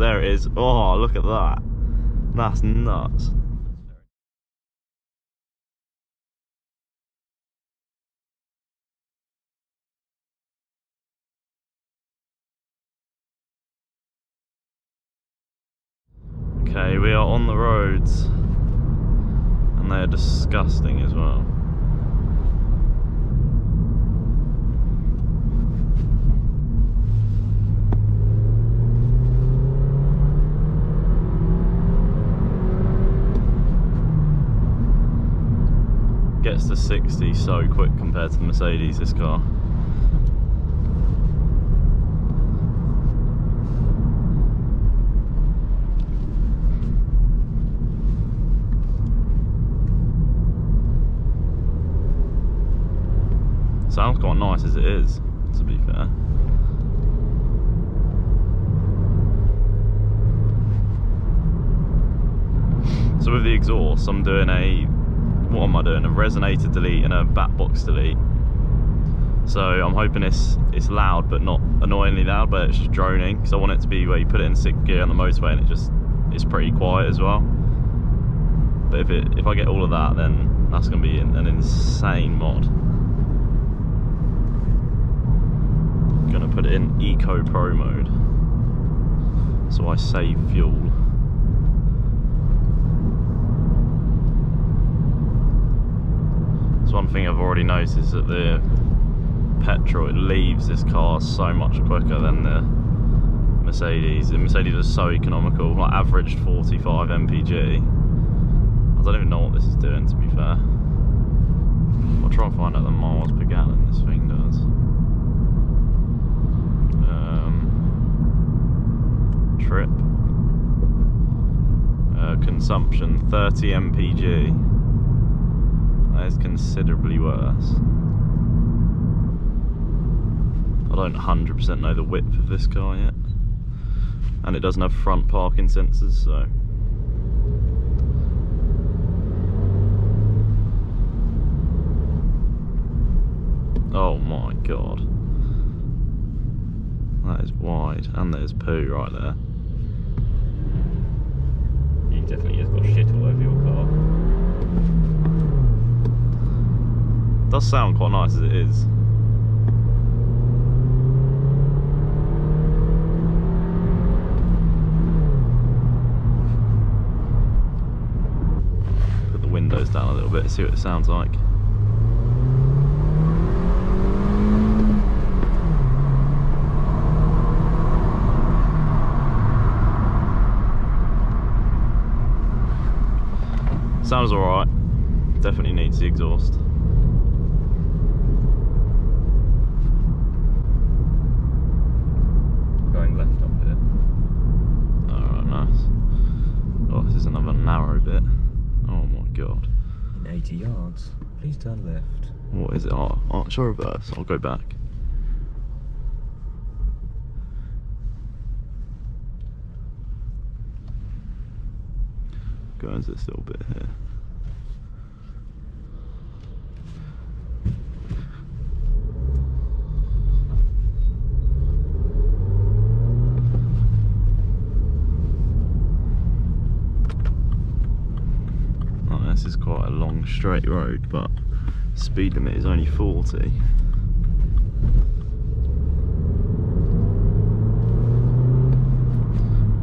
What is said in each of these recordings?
There it is. Oh, look at that. That's nuts. Okay, we are on the roads, and they are disgusting as well. Gets to 60 so quick compared to the Mercedes, this car. Sounds quite nice as it is, to be fair. So with the exhaust, I'm doing what am I doing? A resonator delete and a back box delete. So I'm hoping it's loud, but not annoyingly loud, but it's just droning, because I want it to be where you put it in 6th gear on the motorway and it's pretty quiet as well. But if I get all of that, then that's going to be an insane mod. Going to put it in Eco Pro mode, so I save fuel. So one thing I've already noticed is that the petrol, it leaves this car so much quicker than the Mercedes. The Mercedes is so economical, like averaged 45 mpg. I don't even know what this is doing, to be fair. I'll try and find out the miles per gallon this thing does. Trip. Consumption 30 mpg. That is considerably worse. I don't 100% know the width of this car yet, and it doesn't have front parking sensors, so oh my god, that is wide, and there's poo right there. You definitely just got shit all over your car. Does sound quite nice as it is. Put the windows down a little bit, see what it sounds like. Sounds alright. Definitely needs the exhaust. Going left up here. Alright, nice. Oh, this is another narrow bit. Oh my god. In 80 yards, please turn left. What is it? Oh, show reverse. I'll go back. Go into this little bit here. Oh, this is quite a long straight road, but speed limit is only 40.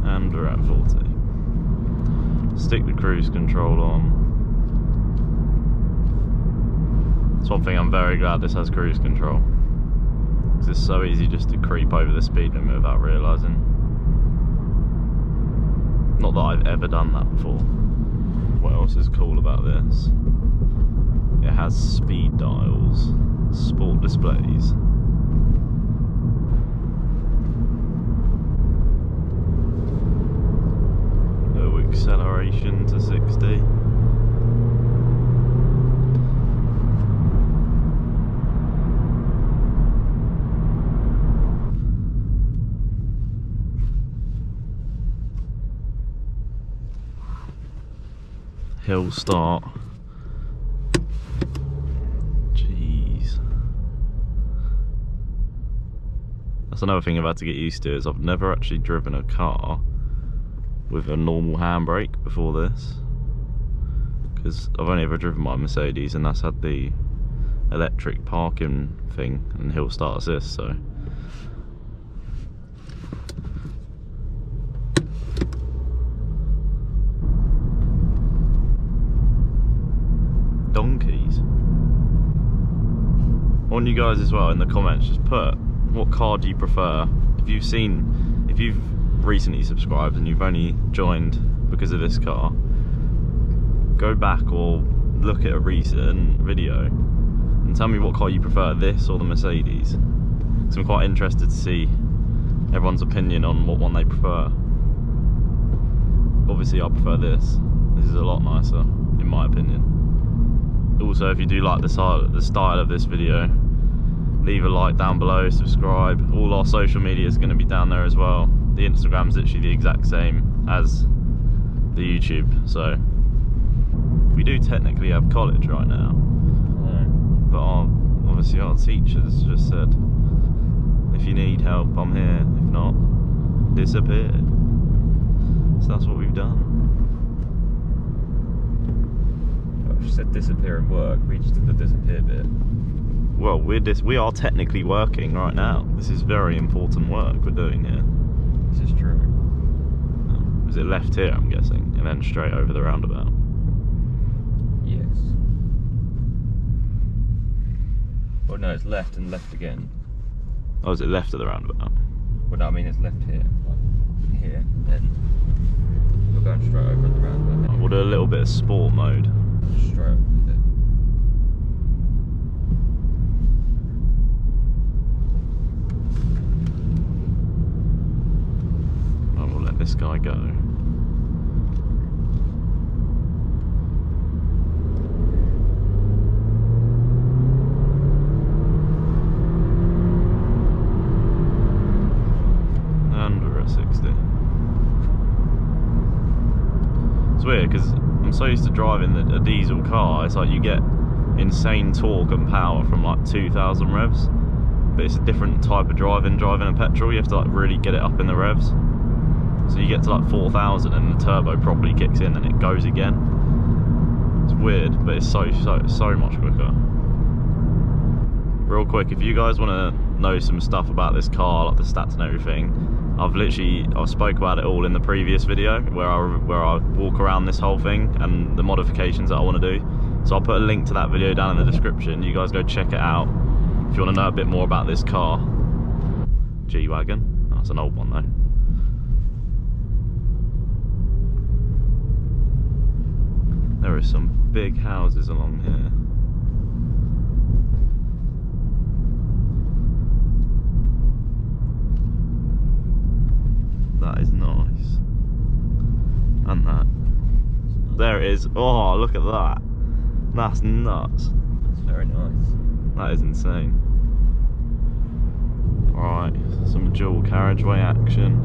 And we're at 40. Stick the cruise control on. That's one thing I'm very glad this has cruise control, because it's so easy just to creep over the speed limit without realising. Not that I've ever done that before. What else is cool about this? It has speed dials, sport displays. Acceleration to 60. Hill start. Jeez. That's another thing I've had to get used to, is I've never actually driven a car with a normal handbrake before this, because I've only ever driven my Mercedes and that's had the electric parking thing and hill start assist, so donkeys. I want you guys as well in the comments, just put what car do you prefer. If you've recently subscribed and you've only joined because of this car, go back or look at a recent video and tell me what car you prefer, this or the Mercedes. Because I'm quite interested to see everyone's opinion on what one they prefer. Obviously I prefer this. This is a lot nicer in my opinion. Also, if you do like the style of this video, leave a like down below, subscribe. All our social media is going to be down there as well. The Instagram's literally the exact same as the YouTube, so we do technically have college right now. But obviously our teachers just said, if you need help, I'm here. If not, disappear. So that's what we've done. She said disappear and work, we just did the disappear bit. Well, we are technically working right now. This is very important work we're doing here. This is true. Is it left here, I'm guessing, and then straight over the roundabout? Yes. Well, no, it's left and left again. Oh, is it left of the roundabout? Well, no, I mean it's left here, like here, then we're going straight over at the roundabout. We'll do a little bit of sport mode. Straight over with it. And we'll let this guy go. And we're at 60. It's weird because I'm so used to driving a diesel car. It's like you get insane torque and power from like 2,000 revs, but it's a different type of driving a petrol. You have to like really get it up in the revs, so you get to like 4,000 and the turbo properly kicks in and it goes again. It's weird, but it's so much quicker. Real quick, if you guys want to know some stuff about this car, like the stats and everything, I spoke about it all in the previous video where I walk around this whole thing and the modifications that I want to do. So I'll put a link to that video down in the description. You guys go check it out if you want to know a bit more about this car. G-Wagon. That's an old one though. There are some big houses along here. That is nice. And that. There it is. Oh, look at that. That's nuts. That's very nice. That is insane. Alright, some dual carriageway action.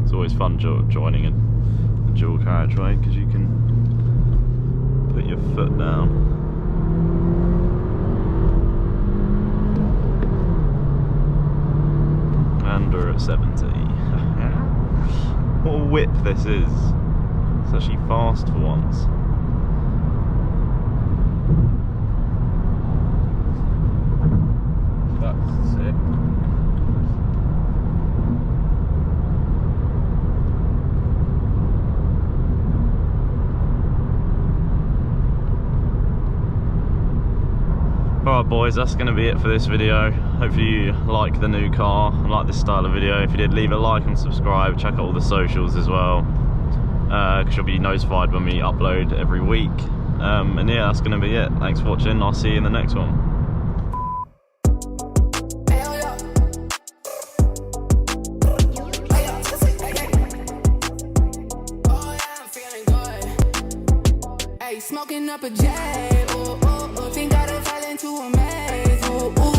It's always fun joining a dual carriageway because you can put your foot down. And we're at 70. What a whip this is. It's actually fast for once. That's sick. Alright boys, that's going to be it for this video. Hopefully you like the new car and like this style of video. If you did, leave a like and subscribe. Check out all the socials as well, because you'll be notified when we upload every week. And yeah, that's going to be it. Thanks for watching. I'll see you in the next one. Smoking up a J, ooh, ooh, ooh, think I done fell into a maze, ooh, ooh.